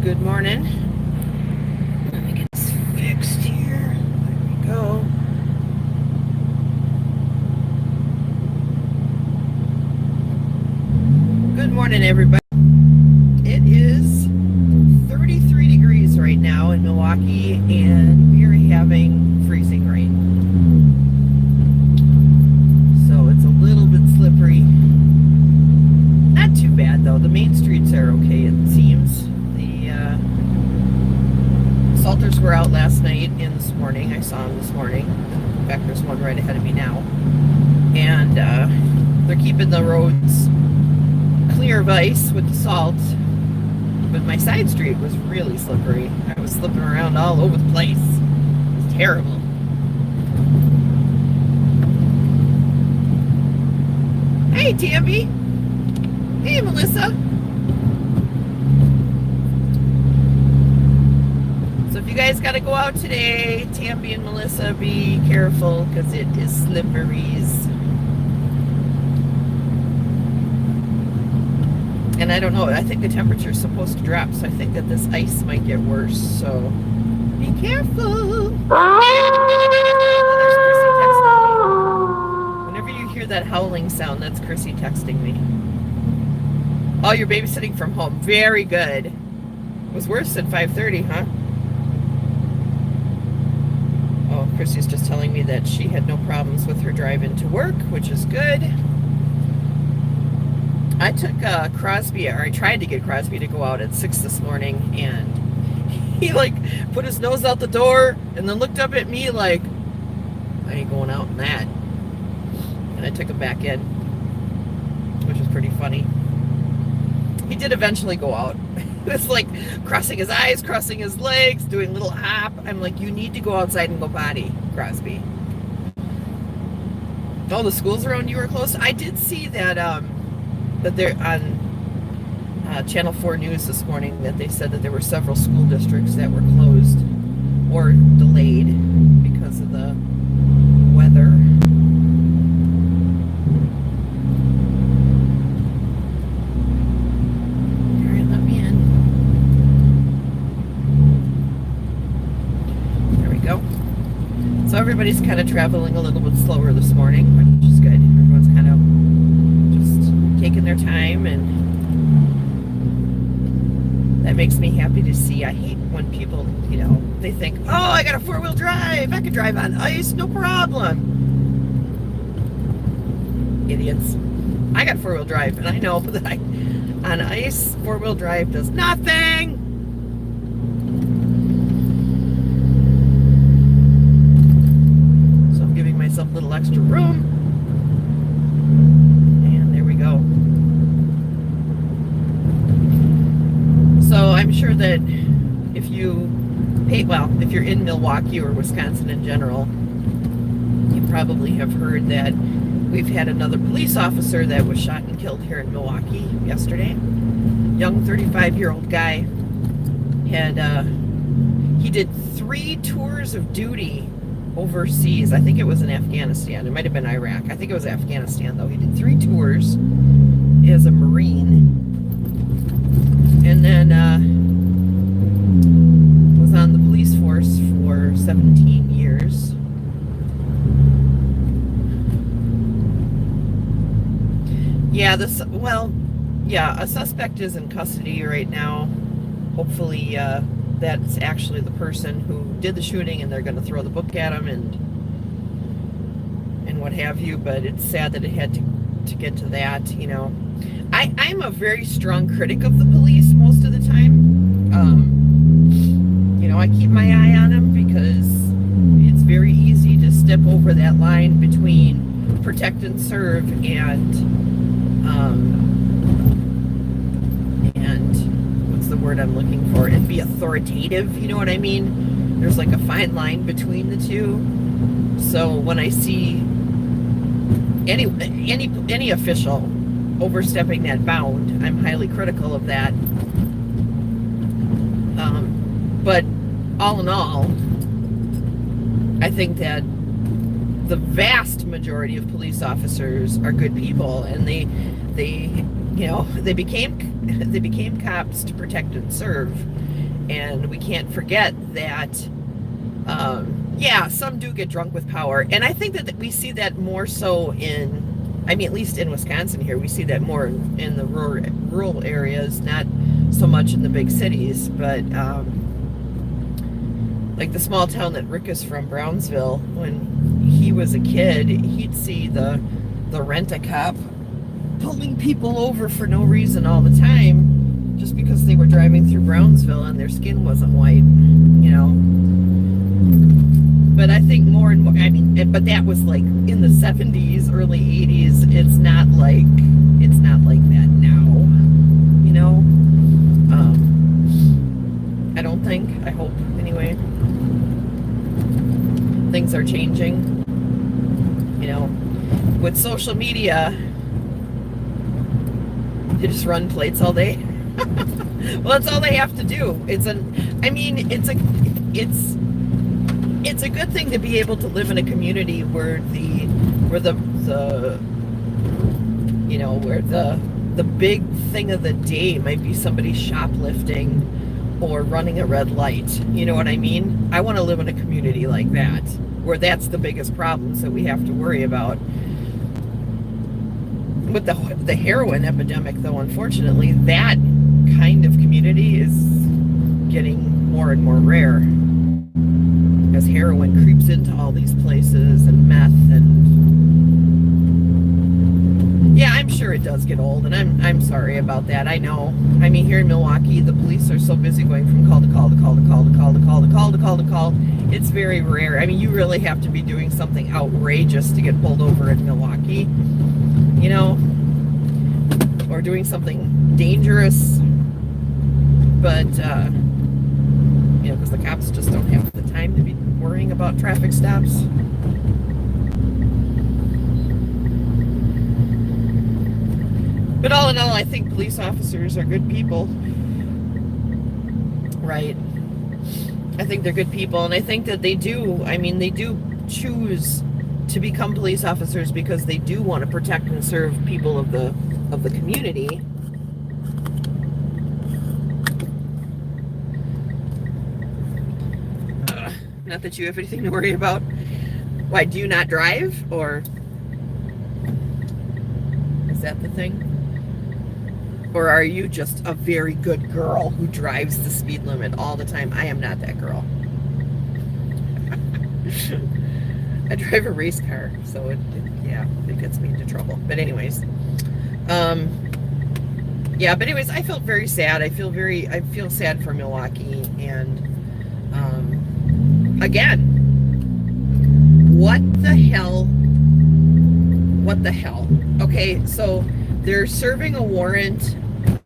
Good morning. Let me get this fixed here. There we go. Good morning, everybody. It is 33 degrees right now in Milwaukee, and we're having freezing rain. So it's a little bit slippery. Not too bad, though. The main streets are okay, it seems. Salters were out last night and this morning. I saw them this morning. In fact, there's one right ahead of me now. And they're keeping the roads clear of ice with the salt. But my side street was really slippery. I was slipping around all over the place. It was terrible. Hey, Tammy. Hey, Melissa. So if you guys got to go out today, Tammy and Melissa, be careful because it is slipperies. And I don't know, I think the temperature is supposed to drop, so I think that this ice might get worse. So be careful. There's Chrissy texting me. Whenever you hear that howling sound, that's Chrissy texting me. Oh, you're babysitting from home. Very good. It was worse than 5:30, huh? Oh, Chrissy's just telling me that she had no problems with her drive into work, which is good. I took Crosby, or I tried to get Crosby to go out at 6 this morning, and he put his nose out the door and then looked up at me like, I ain't going out in that. And I took him back in, which was pretty funny. He did eventually go out. It was like crossing his eyes, crossing his legs, doing a little hop. I'm like, you need to go outside and go potty, Crosby. Oh, the schools around you are closed. I did see that that they're on Channel 4 News this morning, that they said that there were several school districts that were closed or delayed because of the weather. All right, let me in. There we go. So everybody's kind of traveling a little bit slower this morning, which is good. Everyone's kind of taking their time, and that makes me happy to see. I hate when people, they think, oh, I got a four-wheel drive. I could drive on ice, no problem. Idiots. I got four-wheel drive, and I know that on ice, four-wheel drive does nothing. So I'm giving myself a little extra room. So I'm sure that if you're in Milwaukee or Wisconsin in general, you probably have heard that we've had another police officer that was shot and killed here in Milwaukee yesterday. Young 35-year-old guy he did 3 tours of duty overseas. I think it was in Afghanistan. It might have been Iraq. I think it was Afghanistan, though. He did 3 tours as a Marine. And then was on the police force for 17 years. A suspect is in custody right now. Hopefully that's actually the person who did the shooting, and they're going to throw the book at him and what have you. But it's sad that it had to get to that, I'm a very strong critic of the police most of the time. I keep my eye on them because it's very easy to step over that line between protect and serve and what's the word I'm looking for? And be authoritative, you know what I mean? There's like a fine line between the two. So when I see any official overstepping that bound, I'm highly critical of that. But all in all, I think that the vast majority of police officers are good people, and they became cops to protect and serve. And we can't forget that, yeah, some do get drunk with power. And I think that we see that more so at least in Wisconsin here, we see that more in the rural areas, not so much in the big cities. But like the small town that Rick is from, Brownsville, when he was a kid, he'd see the rent-a-cop pulling people over for no reason all the time, just because they were driving through Brownsville and their skin wasn't white, you know. But I think more and more, but that was like in the 70s, early 80s. It's not like that now, you know. I don't think, I hope anyway. Things are changing, you know. With social media, you just run plates all day. Well, that's all they have to do. It's a good thing to be able to live in a community where the big thing of the day might be somebody shoplifting or running a red light. You know what I mean? I want to live in a community like that, where that's the biggest problems that we have to worry about. With the heroin epidemic, though, unfortunately, that kind of community is getting more and more rare, as heroin creeps into all these places, and meth, and yeah, I'm sure it does get old, and I'm sorry about that. I know. I mean, here in Milwaukee, the police are so busy going from call to call to call to call to call to call to call to call to call. It's very rare. I mean, you really have to be doing something outrageous to get pulled over in Milwaukee, you know, or doing something dangerous. But you know, because the cops just don't have the time to be worrying about traffic stops. But all in all, I think police officers are good people, right? I think they're good people, and I think that they do choose to become police officers because they do want to protect and serve people of the community. Not that you have anything to worry about. Why, do you not drive, or is that the thing? Or are you just a very good girl who drives the speed limit all the time? I am not that girl. I drive a race car, so it gets me into trouble. But anyways, I felt very sad. I feel sad for Milwaukee, and again, what the hell? Okay, so they're serving a warrant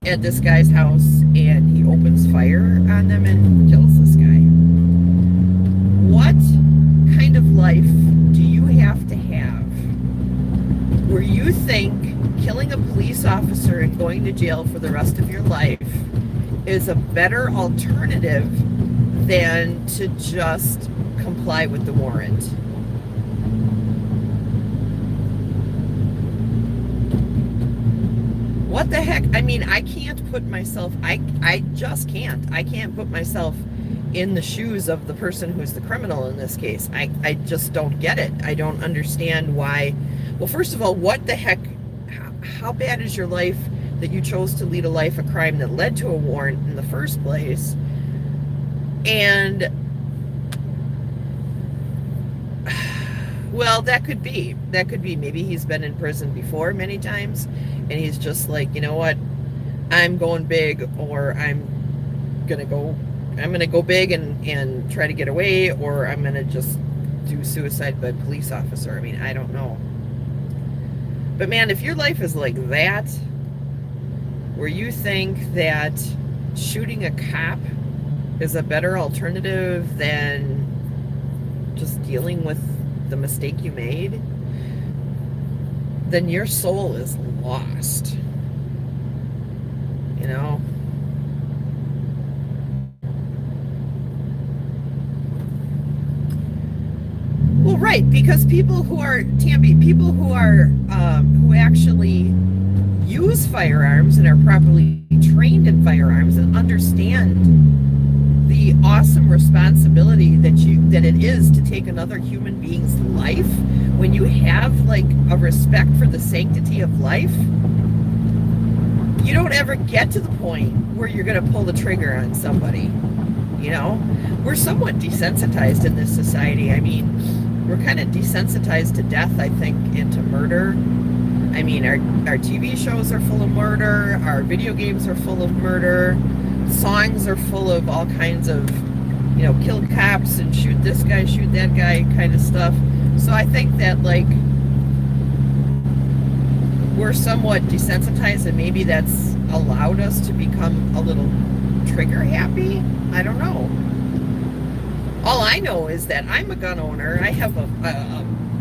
at this guy's house, and he opens fire on them and kills this guy. What kind of life do you have to have where you think killing a police officer and going to jail for the rest of your life is a better alternative than to just comply with the warrant? What the heck? I mean, I can't put myself, I just can't. I can't put myself in the shoes of the person who's the criminal in this case. I just don't get it. I don't understand why. Well, first of all, what the heck? How bad is your life that you chose to lead a life of crime that led to a warrant in the first place? And well, that could be. Maybe he's been in prison before many times, and he's just like, you know what? I'm going big, or I'm gonna go big and try to get away, or I'm gonna just do suicide by police officer. I mean, I don't know. But man, if your life is like that, where you think that shooting a cop is a better alternative than just dealing with the mistake you made, then your soul is lost. You know? Well, right, because people who actually use firearms and are properly trained in firearms and understand the awesome responsibility that it is to take another human being's life, when you have like a respect for the sanctity of life, you don't ever get to the point where you're going to pull the trigger on somebody. You know, we're somewhat desensitized in this society. I mean, we're kind of desensitized to death, I think, and to murder. I mean, our TV shows are full of murder, our video games are full of murder, songs are full of all kinds of, you know, kill cops and shoot this guy, shoot that guy kind of stuff. So I think that, like, we're somewhat desensitized, and maybe that's allowed us to become a little trigger happy. I don't know. All I know is that I'm a gun owner. I have a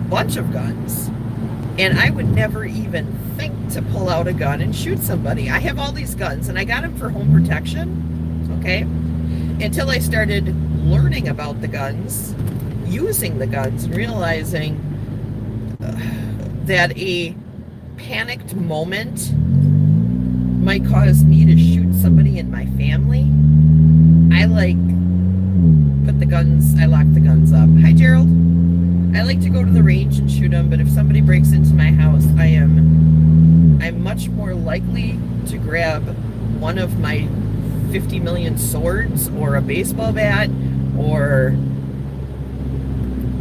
bunch of guns, and I would never even think to pull out a gun and shoot somebody. I have all these guns, and I got them for home protection, okay? Until I started learning about the guns, using the guns, and realizing that a panicked moment might cause me to shoot somebody in my family. I lock the guns up. Hi, Gerald. I like to go to the range and shoot them, but if somebody breaks into my house, I'm much more likely to grab one of my 50 million swords or a baseball bat or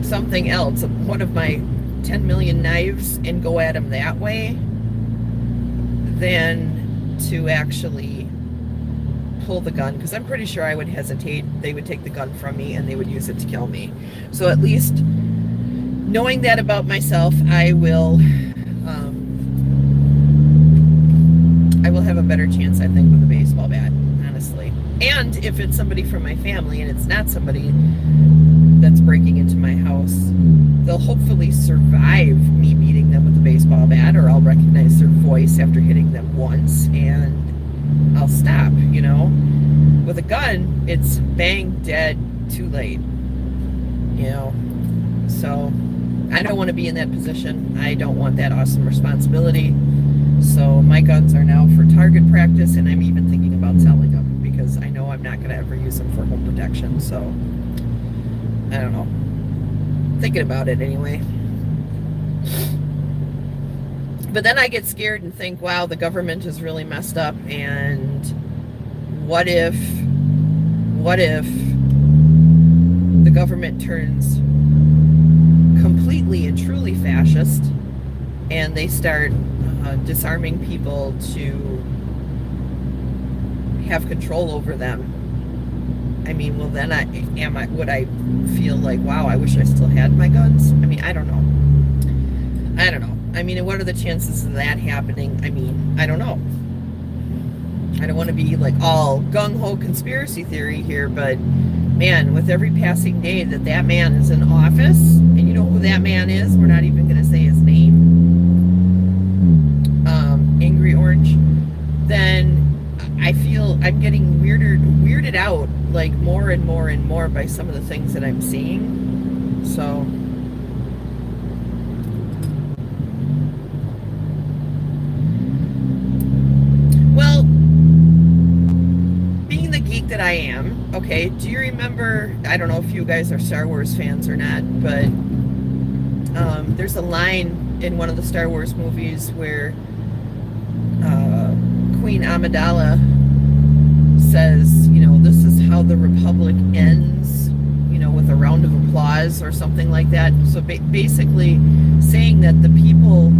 something else, one of my 10 million knives, and go at them that way than to actually pull the gun, because I'm pretty sure I would hesitate. They would take the gun from me and they would use it to kill me. So at least knowing that about myself, I will have a better chance, I think, with a baseball bat, honestly. And if it's somebody from my family and it's not somebody that's breaking into my house, they'll hopefully survive me beating them with a baseball bat, or I'll recognize their voice after hitting them once and I'll stop, you know. With a gun, it's bang, dead, too late, you know. So I don't want to be in that position. I don't want that awesome responsibility. So my guns are now for target practice, and I'm even thinking about selling them because I know I'm not going to ever use them for home protection. So I don't know. Thinking about it anyway. But then I get scared and think, wow, the government is really messed up, and what if the government turns completely and truly fascist and they start disarming people to have control over them? I mean, well, then would I feel like, wow, I wish I still had my guns? I mean, I don't know. I mean, what are the chances of that happening? I mean, I don't know. I don't want to be like all gung-ho conspiracy theory here, but man, with every passing day that man is in office, and you know who that man is, we're not even going to say his name, Angry Orange, then I feel I'm getting weirded out, like, more and more and more by some of the things that I'm seeing. So well, being the geek that I am, okay, do you remember, I don't know if you guys are Star Wars fans or not, but there's a line in one of the Star Wars movies where Queen Amidala says, you know, this is how the Republic ends, you know, with a round of applause or something like that. So basically saying that the people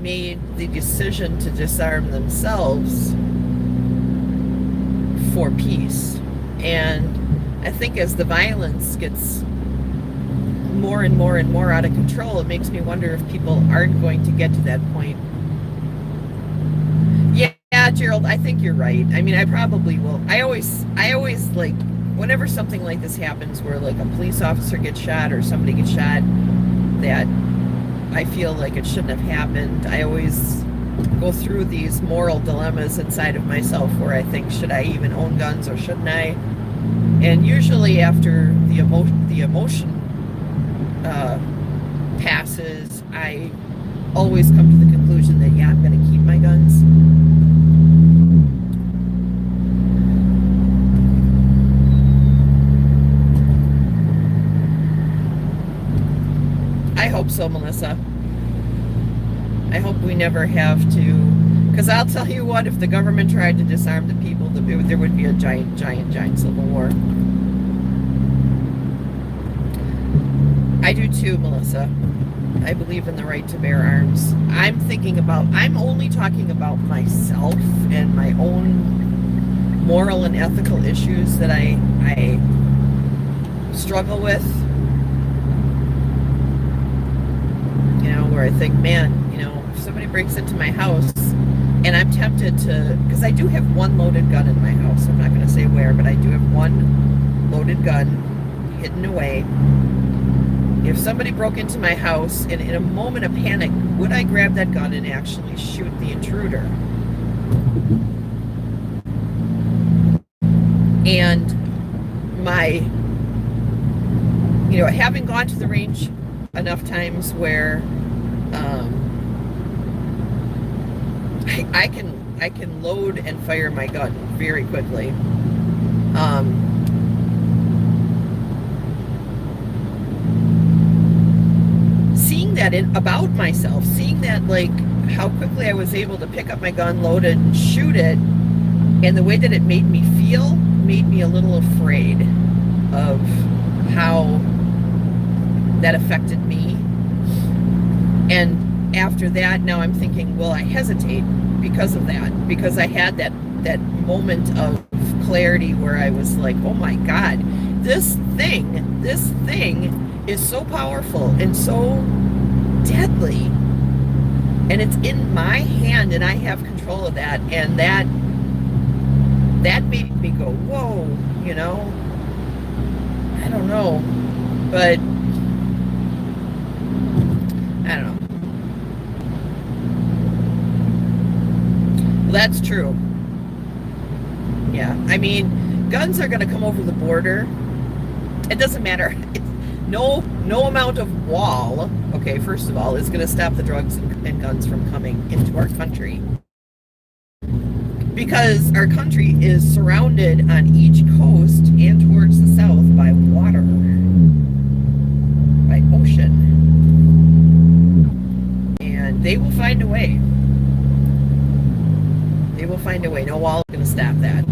made the decision to disarm themselves for peace. And I think as the violence gets more and more and more out of control, it makes me wonder if people aren't going to get to that point. Yeah, Gerald, I think you're right. I mean, I probably will. I always like, whenever something like this happens where like a police officer gets shot or somebody gets shot that I feel like it shouldn't have happened, I always go through these moral dilemmas inside of myself where I think, should I even own guns or shouldn't I? And usually after the emotion passes, I always come to the conclusion that, yeah, I'm going to keep my guns. hope so, Melissa. I hope we never have to, because I'll tell you what, if the government tried to disarm the people, there would be a giant civil war. I do too, Melissa. I believe in the right to bear arms. I'm only talking about myself and my own moral and ethical issues that I struggle with. You know, where I think, man, you know, if somebody breaks into my house and I'm tempted to, because I do have one loaded gun in my house. I'm not going to say where, but I do have one loaded gun hidden away. If somebody broke into my house and in a moment of panic, would I grab that gun and actually shoot the intruder? And you know, having gone to the range enough times where I can load and fire my gun very quickly. Seeing that about myself, seeing that, like, how quickly I was able to pick up my gun, load it, and shoot it, and the way that it made me feel made me a little afraid of how that affected me. And after that, now I'm thinking, will I hesitate because of that? Because I had that moment of clarity where I was like, oh my God, this thing is so powerful and so deadly, and it's in my hand, and I have control of that. And that made me go, whoa, you know, I don't know, but I don't know. Well, that's true. Yeah, I mean, guns are going to come over the border. It doesn't matter. No amount of wall, okay, first of all, is going to stop the drugs and guns from coming into our country. Because our country is surrounded on each coast and towards the south by water, by ocean. And they will find a way. They will find a way. No wall is going to stop that.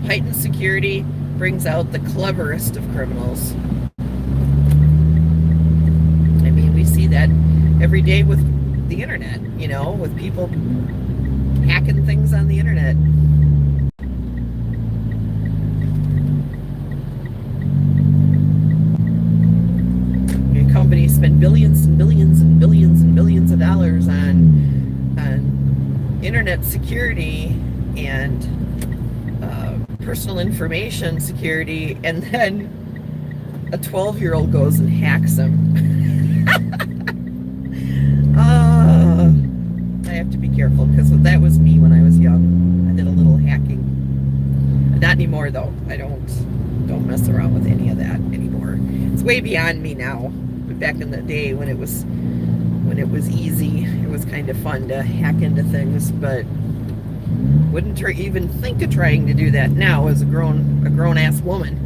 Heightened security brings out the cleverest of criminals. I mean, we see that every day with the internet, you know, with people hacking things on the internet. Your companies spend billions and billions and billions and billions of dollars on internet security and personal information security, and then a 12-year-old goes and hacks them. I have to be careful, because that was me when I was young. I did a little hacking. Not anymore, though. I don't mess around with any of that anymore. It's way beyond me now. But back in the day when it was easy, it was kind of fun to hack into things, but wouldn't even think of trying to do that now as a grown-ass woman.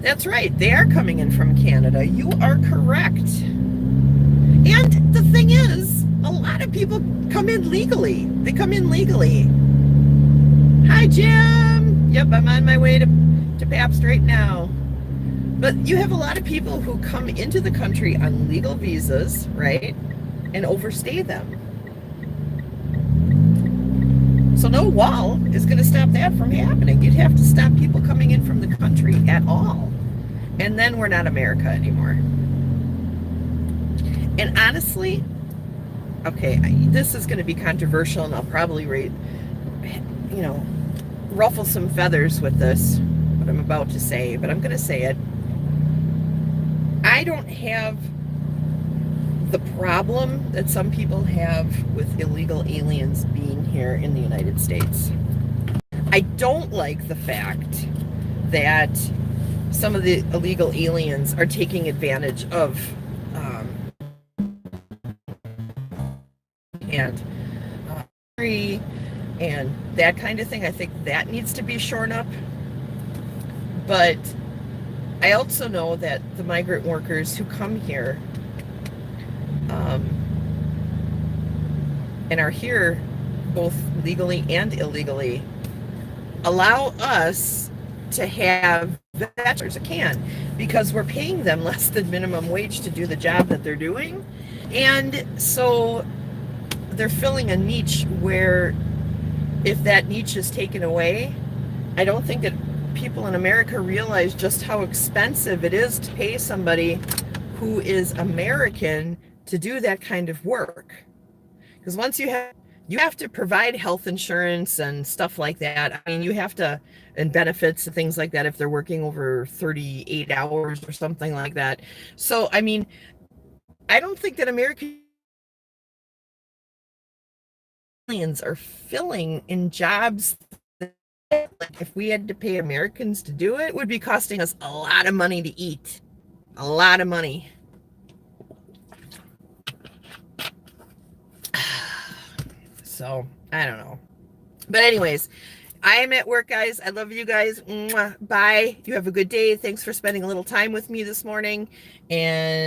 That's right, they are coming in from Canada. You are correct. And the thing is, a lot of people come in legally. They come in legally. Hi, Jim. Yep, I'm on my way to Pabst right now. But you have a lot of people who come into the country on legal visas, right? And overstay them. So no wall is going to stop that from happening. You'd have to stop people coming in from the country at all. And then we're not America anymore. And honestly, okay, this is going to be controversial, and I'll probably ruffle some feathers with this, what I'm about to say, but I'm going to say it. I don't have the problem that some people have with illegal aliens being here in the United States. I don't like the fact that some of the illegal aliens are taking advantage of and free and that kind of thing. I think that needs to be shorn up. But I also know that the migrant workers who come here and are here both legally and illegally allow us to have bachelors can, because we're paying them less than minimum wage to do the job that they're doing. And so they're filling a niche where if that niche is taken away, I don't think that people in America realize just how expensive it is to pay somebody who is American to do that kind of work. Because once you have to provide health insurance and stuff like that. I mean, you have to, and benefits and things like that if they're working over 38 hours or something like that. So, I mean, I don't think that Americans are filling in jobs that, like, if we had to pay Americans to do it, would be costing us a lot of money to eat. A lot of money. So, I don't know. But anyways, I am at work, guys. I love you guys. Mwah. Bye. You have a good day. Thanks for spending a little time with me this morning. And